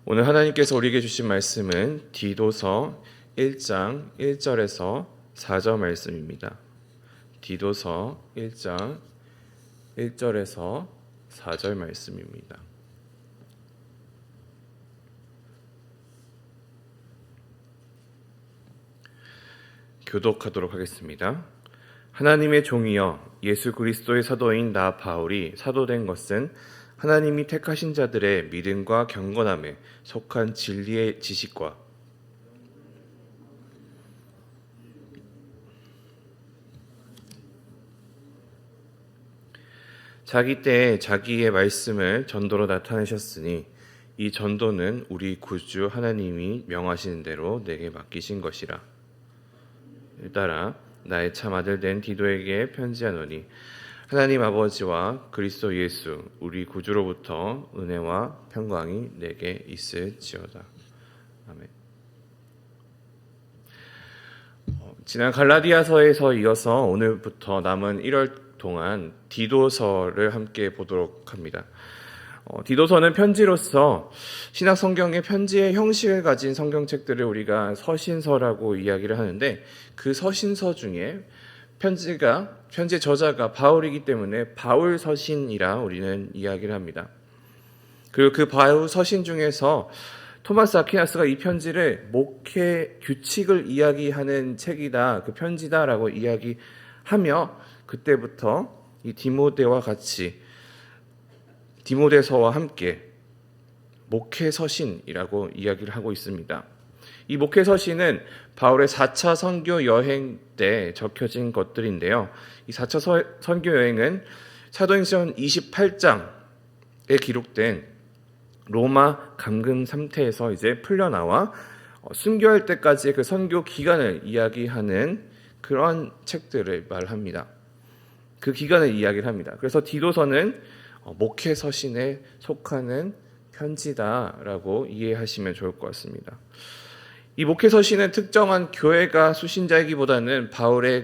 오늘 하나님께서 우리에게 주신 말씀은 디도서 1장 1절에서 4절 말씀입니다. 디도서 1장 1절에서 4절 말씀입니다. 교독하도록 하겠습니다. 하나님의 종이여, 예수 그리스도의 사도인 나 바울이 사도된 것은 하나님이 택하신 자들의 믿음과 경건함에 속한 진리의 지식과 자기 때에 자기의 말씀을 전도로 나타내셨으니 이 전도는 우리 구주 하나님이 명하시는 대로 내게 맡기신 것이라. 따라 나의 참 아들 된 디도에게 편지하노니 하나님 아버지와 그리스도 예수 우리 구주로부터 은혜와 평강이 내게 있을지어다. 아멘. 지난 갈라디아서에서 이어서 오늘부터 남은 1월 동안 디도서를 함께 보도록 합니다. 디도서는 편지로서 신약 성경의 편지의 형식을 가진 성경책들을 우리가 서신서라고 이야기를 하는데, 그 서신서 중에 편지의 저자가 바울이기 때문에 바울 서신이라 우리는 이야기를 합니다. 그리고 그 바울 서신 중에서 토마스 아퀴나스가 이 편지를 목회 규칙을 이야기하는 책이다, 그 편지다라고 이야기하며 그때부터 이 디모데서와 함께 목회 서신이라고 이야기를 하고 있습니다. 이 목회 서신은 바울의 4차 선교 여행 때 적혀진 것들인데요. 이 4차 선교 여행은 사도행전 28장에 기록된 로마 감금 상태에서 이제 풀려나와 순교할 때까지의 그 선교 기간을 이야기하는 그런 책들을 말합니다. 그 기간을 이야기를 합니다. 그래서 디도서는 목회 서신에 속하는 편지다라고 이해하시면 좋을 것 같습니다. 이 목회 서신은 특정한 교회가 수신자이기보다는 바울에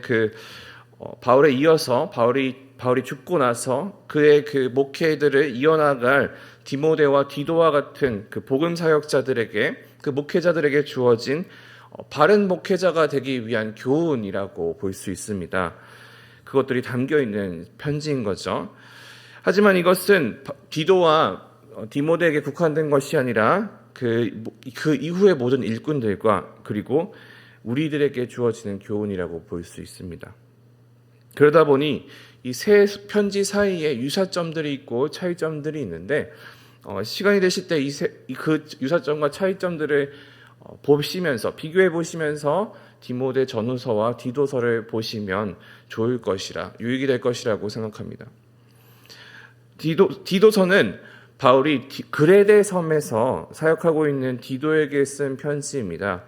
이어서 바울이 죽고 나서 그의 그 목회들을 이어나갈 디모데와 디도와 같은 그 복음 사역자들에게, 그 목회자들에게 주어진 바른 목회자가 되기 위한 교훈이라고 볼 수 있습니다. 그것들이 담겨 있는 편지인 거죠. 하지만 이것은 디도와 디모데에게 국한된 것이 아니라 그 이후의 모든 일꾼들과 그리고 우리들에게 주어지는 교훈이라고 볼 수 있습니다. 그러다 보니 이 세 편지 사이에 유사점들이 있고 차이점들이 있는데, 시간이 되실 때 그 유사점과 차이점들을 보시면서 비교해 보시면서 디모데 전후서와 디도서를 보시면 좋을 것이라, 유익이 될 것이라고 생각합니다. 디도서는 바울이 그레데 섬에서 사역하고 있는 디도에게 쓴 편지입니다.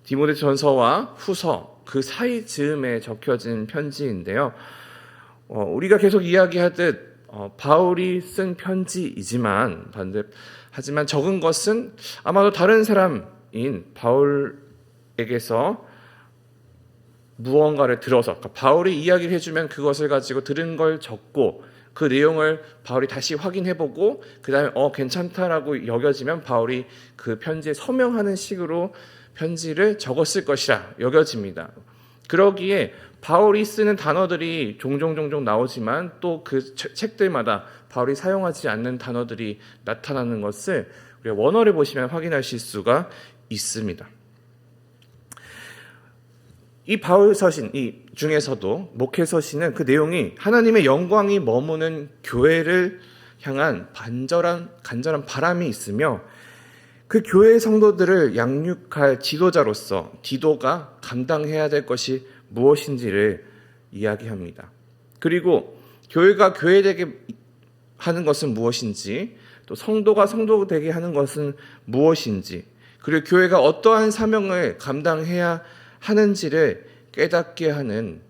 디모데 전서와 후서 그 사이 즈음에 적혀진 편지인데요. 우리가 계속 이야기하듯 바울이 쓴 편지이지만 하지만 적은 것은 아마도 다른 사람인 바울에게서 무언가를 들어서, 그러니까 바울이 이야기를 해주면 그것을 가지고 들은 걸 적고 그 내용을 바울이 다시 확인해보고 그 다음에 괜찮다라고 여겨지면 바울이 그 편지에 서명하는 식으로 편지를 적었을 것이라 여겨집니다. 그러기에 바울이 쓰는 단어들이 종종 나오지만 또 그 책들마다 바울이 사용하지 않는 단어들이 나타나는 것을 우리가 원어를 보시면 확인하실 수가 있습니다. 이 바울 서신 중에서도 목회 서신은 그 내용이 하나님의 영광이 머무는 교회를 향한 간절한 바람이 있으며 그 교회의 성도들을 양육할 지도자로서 디도가 감당해야 될 것이 무엇인지를 이야기합니다. 그리고 교회가 교회되게 하는 것은 무엇인지, 또 성도가 성도 되게 하는 것은 무엇인지, 그리고 교회가 어떠한 사명을 감당해야 하는지를 깨닫게 하는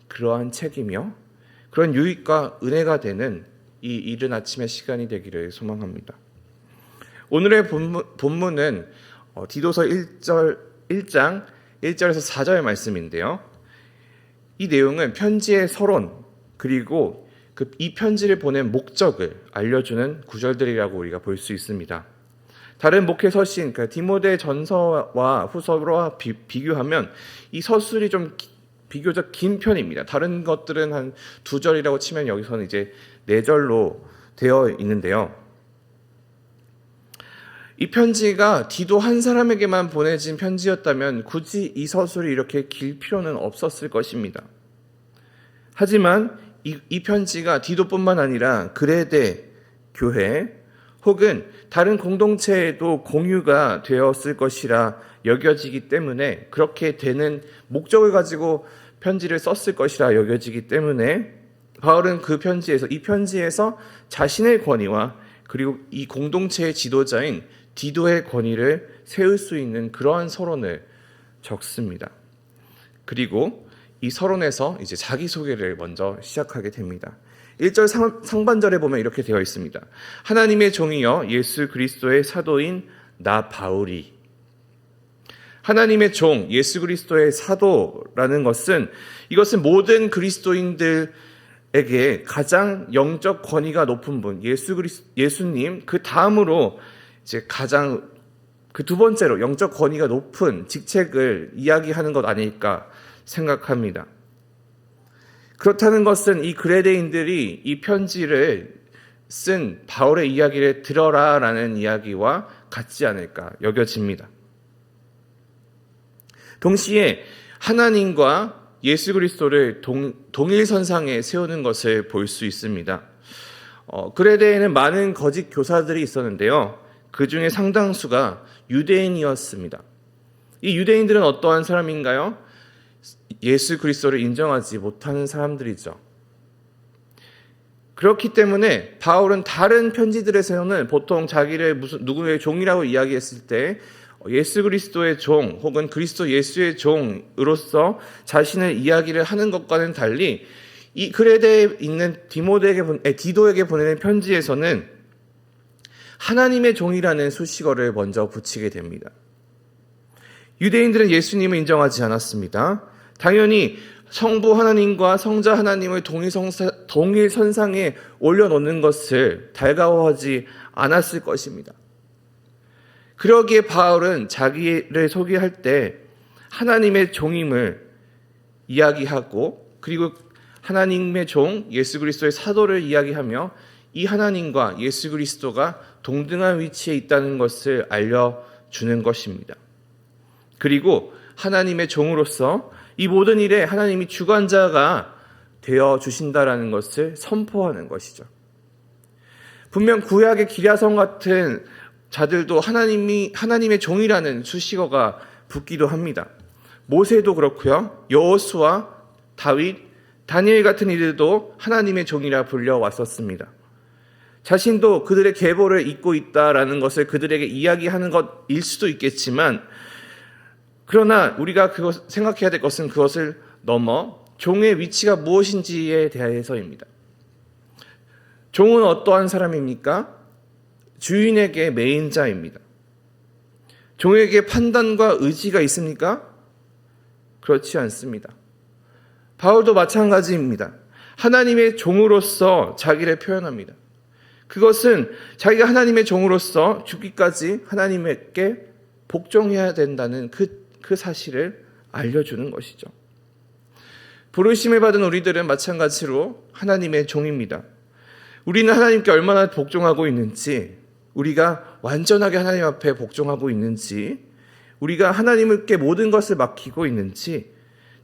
그러한 책이며 그런 유익과 은혜가 되는 이 이른 아침의 시간이 되기를 소망합니다. 오늘의 본문은 디도서 1장 1절에서 4절 말씀인데요. 이 내용은 편지의 서론 그리고 이 편지를 보낸 목적을 알려주는 구절들이라고 우리가 볼 수 있습니다. 다른 목회 서신, 그러니까 디모데 전서와 후서와 비교하면 이 서술이 좀 비교적 긴 편입니다. 다른 것들은 한 2절이라고 치면 여기서는 이제 4절로 되어 있는데요. 이 편지가 디도 한 사람에게만 보내진 편지였다면 굳이 이 서술이 이렇게 길 필요는 없었을 것입니다. 하지만 이 편지가 디도뿐만 아니라 그레데 교회 혹은 다른 공동체에도 공유가 되었을 것이라 여겨지기 때문에, 그렇게 되는 목적을 가지고 편지를 썼을 것이라 여겨지기 때문에 바울은 이 편지에서 자신의 권위와 그리고 이 공동체의 지도자인 디도의 권위를 세울 수 있는 그러한 서론을 적습니다. 그리고 이 서론에서 이제 자기소개를 먼저 시작하게 됩니다. 1절 상반절에 보면 이렇게 되어 있습니다. 하나님의 종이여 예수 그리스도의 사도인 나 바울이. 하나님의 종 예수 그리스도의 사도라는 것은, 이것은 모든 그리스도인들에게 가장 영적 권위가 높은 분, 예수님 그 다음으로 이제 가장 그 두 번째로 영적 권위가 높은 직책을 이야기하는 것 아닐까 생각합니다. 그렇다는 것은 이 그레데인들이 이 편지를 쓴 바울의 이야기를 들어라라는 이야기와 같지 않을까 여겨집니다. 동시에 하나님과 예수 그리스도를 동일선상에 세우는 것을 볼 수 있습니다. 그레데에는 많은 거짓 교사들이 있었는데요. 그 중에 상당수가 유대인이었습니다. 이 유대인들은 어떠한 사람인가요? 예수 그리스도를 인정하지 못하는 사람들이죠. 그렇기 때문에 바울은 다른 편지들에서는 보통 자기를 누구의 종이라고 이야기했을 때 예수 그리스도의 종 혹은 그리스도 예수의 종으로서 자신을 이야기를 하는 것과는 달리 이 그레데에 있는 디도에게 보내는 편지에서는 하나님의 종이라는 수식어를 먼저 붙이게 됩니다. 유대인들은 예수님을 인정하지 않았습니다. 당연히 성부 하나님과 성자 하나님을 동일선상에 올려놓는 것을 달가워하지 않았을 것입니다. 그러기에 바울은 자기를 소개할 때 하나님의 종임을 이야기하고, 그리고 하나님의 종 예수 그리스도의 사도를 이야기하며 이 하나님과 예수 그리스도가 동등한 위치에 있다는 것을 알려주는 것입니다. 그리고 하나님의 종으로서 이 모든 일에 하나님이 주관자가 되어 주신다라는 것을 선포하는 것이죠. 분명 구약의 기랴성 같은 자들도 하나님의 종이라는 수식어가 붙기도 합니다. 모세도 그렇고요. 여호수아, 다윗, 다니엘 같은 이들도 하나님의 종이라 불려왔었습니다. 자신도 그들의 계보를 잇고 있다라는 것을 그들에게 이야기하는 것일 수도 있겠지만, 그러나 우리가 생각해야 될 것은 그것을 넘어 종의 위치가 무엇인지에 대해서입니다. 종은 어떠한 사람입니까? 주인에게 매인 자입니다. 종에게 판단과 의지가 있습니까? 그렇지 않습니다. 바울도 마찬가지입니다. 하나님의 종으로서 자기를 표현합니다. 그것은 자기가 하나님의 종으로서 죽기까지 하나님께 복종해야 된다는 그 사실을 알려주는 것이죠. 부르심을 받은 우리들은 마찬가지로 하나님의 종입니다. 우리는 하나님께 얼마나 복종하고 있는지, 우리가 완전하게 하나님 앞에 복종하고 있는지, 우리가 하나님께 모든 것을 맡기고 있는지,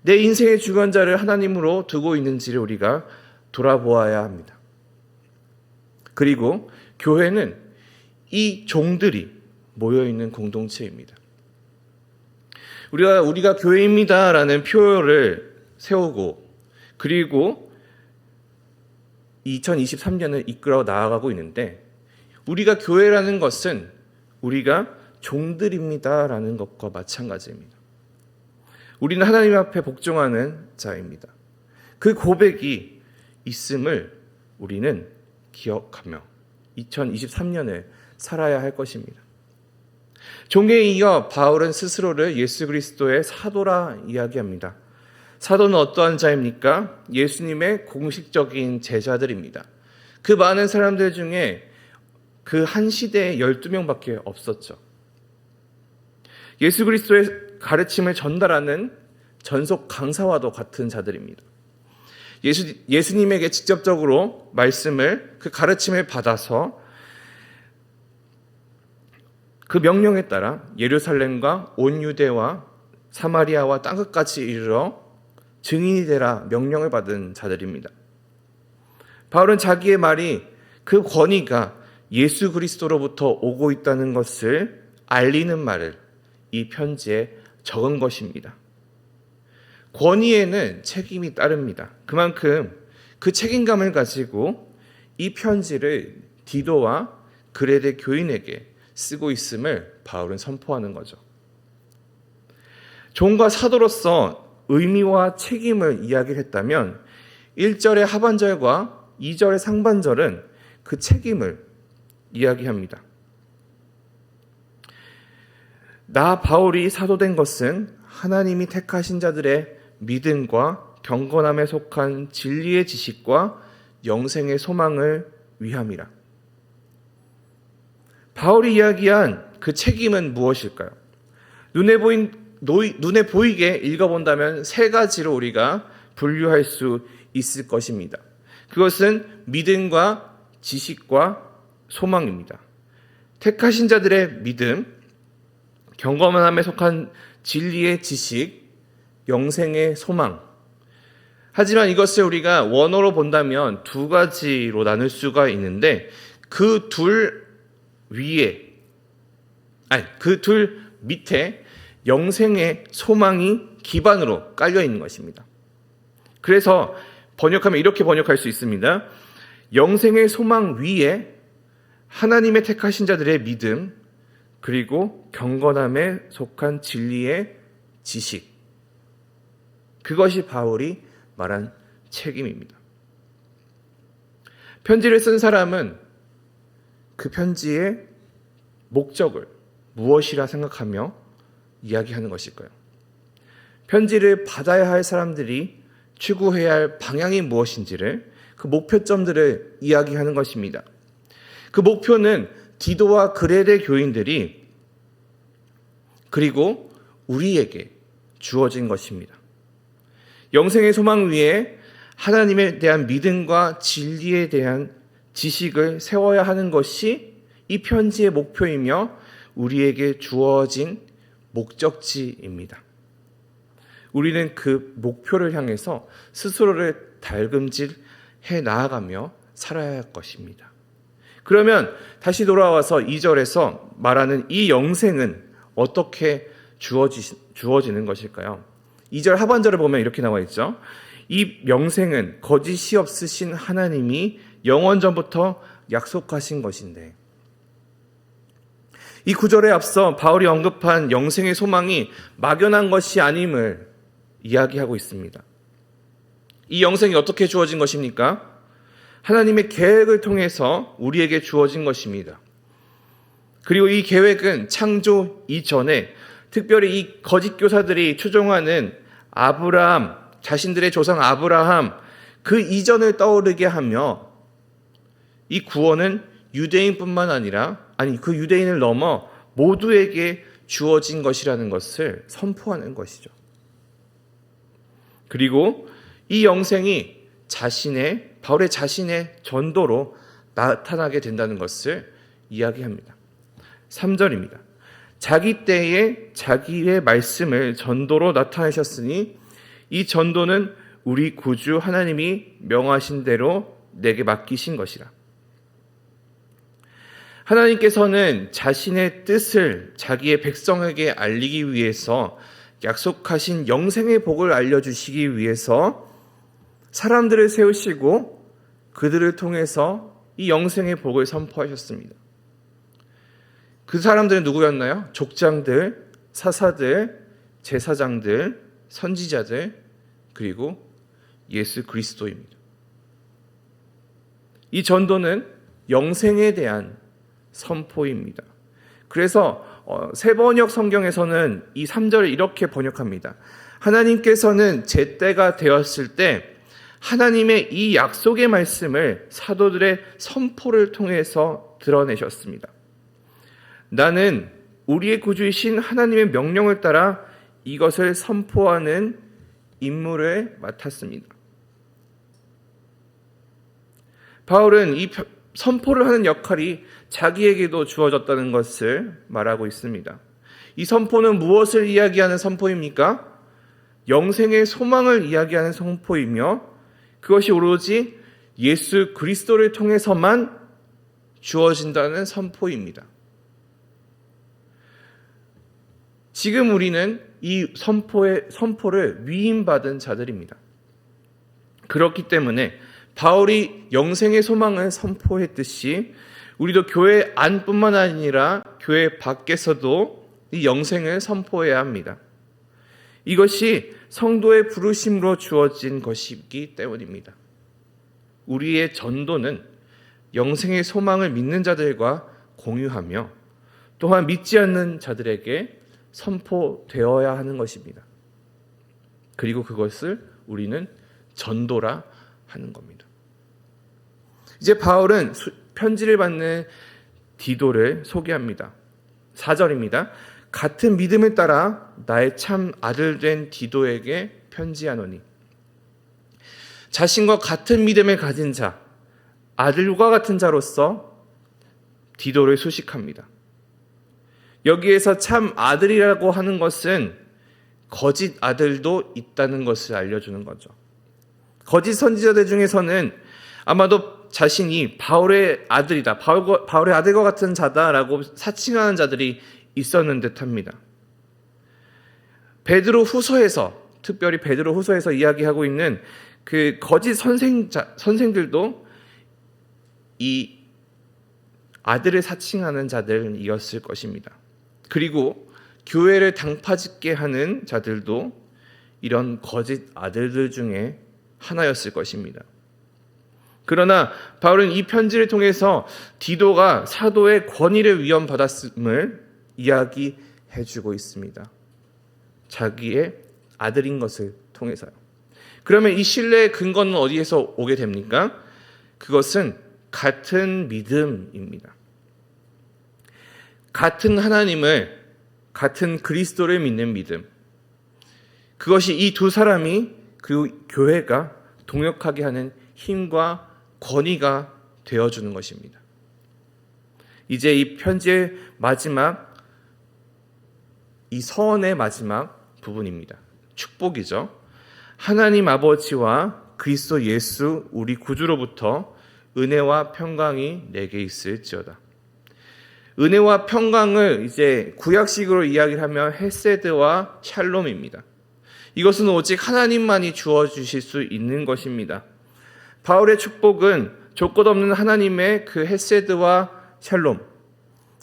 내 인생의 주관자를 하나님으로 두고 있는지를 우리가 돌아보아야 합니다. 그리고 교회는 이 종들이 모여있는 공동체입니다. 우리가 교회입니다라는 표어를 세우고, 그리고 2023년을 이끌어 나아가고 있는데, 우리가 교회라는 것은 우리가 종들입니다라는 것과 마찬가지입니다. 우리는 하나님 앞에 복종하는 자입니다. 그 고백이 있음을 우리는 기억하며 2023년을 살아야 할 것입니다. 종에 이어 바울은 스스로를 예수 그리스도의 사도라 이야기합니다. 사도는 어떠한 자입니까? 예수님의 공식적인 제자들입니다. 그 많은 사람들 중에 그 한 시대에 12명밖에 없었죠. 예수 그리스도의 가르침을 전달하는 전속 강사와도 같은 자들입니다. 예수님에게 직접적으로 말씀을, 그 가르침을 받아서 그 명령에 따라 예루살렘과 온 유대와 사마리아와 땅끝까지 이르러 증인이 되라 명령을 받은 자들입니다. 바울은 자기의 말이, 그 권위가 예수 그리스도로부터 오고 있다는 것을 알리는 말을 이 편지에 적은 것입니다. 권위에는 책임이 따릅니다. 그만큼 그 책임감을 가지고 이 편지를 디도와 그레데 교인에게 쓰고 있음을 바울은 선포하는 거죠. 종과 사도로서 의미와 책임을 이야기를 했다면 1절의 하반절과 2절의 상반절은 그 책임을 이야기합니다. 나 바울이 사도된 것은 하나님이 택하신 자들의 믿음과 경건함에 속한 진리의 지식과 영생의 소망을 위함이라. 바울이 이야기한 그 책임은 무엇일까요? 눈에 보이게 읽어본다면 세 가지로 우리가 분류할 수 있을 것입니다. 그것은 믿음과 지식과 소망입니다. 택하신 자들의 믿음, 경건함에 속한 진리의 지식, 영생의 소망. 하지만 이것을 우리가 원어로 본다면 두 가지로 나눌 수가 있는데 그 둘 밑에 영생의 소망이 기반으로 깔려 있는 것입니다. 그래서 번역하면 이렇게 번역할 수 있습니다. 영생의 소망 위에 하나님의 택하신 자들의 믿음, 그리고 경건함에 속한 진리의 지식. 그것이 바울이 말한 책임입니다. 편지를 쓴 사람은 그 편지의 목적을 무엇이라 생각하며 이야기하는 것일까요? 편지를 받아야 할 사람들이 추구해야 할 방향이 무엇인지를, 그 목표점들을 이야기하는 것입니다. 그 목표는 디도와 그레데 교인들이 그리고 우리에게 주어진 것입니다. 영생의 소망 위에 하나님에 대한 믿음과 진리에 대한 지식을 세워야 하는 것이 이 편지의 목표이며 우리에게 주어진 목적지입니다. 우리는 그 목표를 향해서 스스로를 달금질해 나아가며 살아야 할 것입니다. 그러면 다시 돌아와서 2절에서 말하는 이 영생은 어떻게 주어지는 것일까요? 2절 하반절을 보면 이렇게 나와 있죠. 이 영생은 거짓이 없으신 하나님이 영원전부터 약속하신 것인데, 이 구절에 앞서 바울이 언급한 영생의 소망이 막연한 것이 아님을 이야기하고 있습니다. 이 영생이 어떻게 주어진 것입니까? 하나님의 계획을 통해서 우리에게 주어진 것입니다. 그리고 이 계획은 창조 이전에 특별히 이 거짓 교사들이 추종하는 아브라함, 자신들의 조상 아브라함, 그 이전을 떠오르게 하며 이 구원은 유대인뿐만 아니라 그 유대인을 넘어 모두에게 주어진 것이라는 것을 선포하는 것이죠. 그리고 이 영생이 바울의 자신의 전도로 나타나게 된다는 것을 이야기합니다. 3절입니다. 자기 때에 자기의 말씀을 전도로 나타내셨으니 이 전도는 우리 구주 하나님이 명하신 대로 내게 맡기신 것이라. 하나님께서는 자신의 뜻을 자기의 백성에게 알리기 위해서 약속하신 영생의 복을 알려주시기 위해서 사람들을 세우시고 그들을 통해서 이 영생의 복을 선포하셨습니다. 그 사람들은 누구였나요? 족장들, 사사들, 제사장들, 선지자들, 그리고 예수 그리스도입니다. 이 전도는 영생에 대한 선포입니다. 그래서 세번역 성경에서는 이 3절을 이렇게 번역합니다. 하나님께서는 제때가 되었을 때 하나님의 이 약속의 말씀을 사도들의 선포를 통해서 드러내셨습니다. 나는 우리의 구주이신 하나님의 명령을 따라 이것을 선포하는 임무를 맡았습니다. 바울은 이 선포를 하는 역할이 자기에게도 주어졌다는 것을 말하고 있습니다. 이 선포는 무엇을 이야기하는 선포입니까? 영생의 소망을 이야기하는 선포이며 그것이 오로지 예수 그리스도를 통해서만 주어진다는 선포입니다. 지금 우리는 이 선포를 위임받은 자들입니다. 그렇기 때문에 바울이 영생의 소망을 선포했듯이 우리도 교회 안뿐만 아니라 교회 밖에서도 이 영생을 선포해야 합니다. 이것이 성도의 부르심으로 주어진 것이기 때문입니다. 우리의 전도는 영생의 소망을 믿는 자들과 공유하며 또한 믿지 않는 자들에게 선포되어야 하는 것입니다. 그리고 그것을 우리는 전도라 하는 겁니다. 이제 바울은 편지를 받는 디도를 소개합니다. 4절입니다. 같은 믿음을 따라 나의 참 아들 된 디도에게 편지하노니. 자신과 같은 믿음을 가진 자, 아들과 같은 자로서 디도를 수식합니다. 여기에서 참 아들이라고 하는 것은 거짓 아들도 있다는 것을 알려주는 거죠. 거짓 선지자들 중에서는 아마도 자신이 바울의 아들이다, 바울의 아들과 같은 자다라고 사칭하는 자들이 있었는 듯합니다. 베드로 후서에서, 특별히 베드로 후서에서 이야기하고 있는 그 거짓 선생들도 이 아들을 사칭하는 자들이었을 것입니다. 그리고 교회를 당파짓게 하는 자들도 이런 거짓 아들들 중에 하나였을 것입니다. 그러나 바울은 이 편지를 통해서 디도가 사도의 권위를 위임받았음을 이야기해주고 있습니다. 자기의 아들인 것을 통해서요. 그러면 이 신뢰의 근거는 어디에서 오게 됩니까? 그것은 같은 믿음입니다. 같은 하나님을, 같은 그리스도를 믿는 믿음. 그것이 이 두 사람이 그 교회가 동역하게 하는 힘과 권위가 되어주는 것입니다. 이제 이 편지의 마지막, 이 서원의 마지막 부분입니다. 축복이죠. 하나님 아버지와 그리스도 예수 우리 구주로부터 은혜와 평강이 내게 있을지어다. 은혜와 평강을 이제 구약식으로 이야기를 하면 헤세드와 샬롬입니다. 이것은 오직 하나님만이 주어주실 수 있는 것입니다. 바울의 축복은 조건 없는 하나님의 그 헤세드와 샬롬,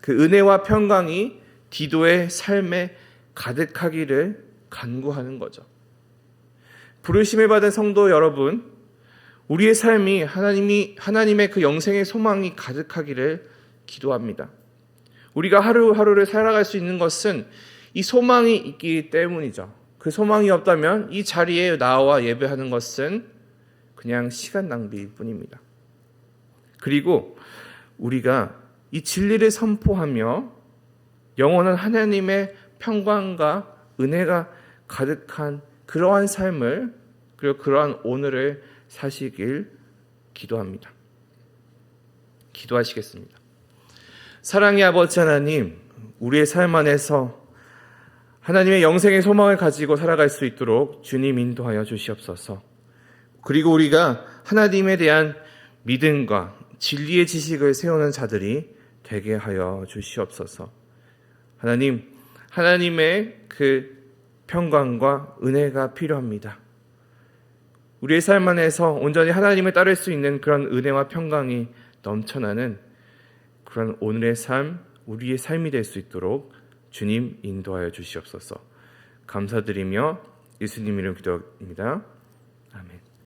그 은혜와 평강이 디도의 삶에 가득하기를 간구하는 거죠. 부르심을 받은 성도 여러분, 우리의 삶이 하나님의 그 영생의 소망이 가득하기를 기도합니다. 우리가 하루하루를 살아갈 수 있는 것은 이 소망이 있기 때문이죠. 그 소망이 없다면 이 자리에 나와 예배하는 것은 그냥 시간 낭비일 뿐입니다. 그리고 우리가 이 진리를 선포하며 영원한 하나님의 평강과 은혜가 가득한 그러한 삶을, 그리고 그러한 오늘을 사시길 기도합니다. 기도하시겠습니다. 사랑의 아버지 하나님, 우리의 삶 안에서 하나님의 영생의 소망을 가지고 살아갈 수 있도록 주님 인도하여 주시옵소서. 그리고 우리가 하나님에 대한 믿음과 진리의 지식을 세우는 자들이 되게 하여 주시옵소서. 하나님, 하나님의 그 평강과 은혜가 필요합니다. 우리의 삶 안에서 온전히 하나님을 따를 수 있는 그런 은혜와 평강이 넘쳐나는 그런 오늘의 삶, 우리의 삶이 될 수 있도록 주님 인도하여 주시옵소서. 감사드리며 예수님 이름 기도합니다. 아멘.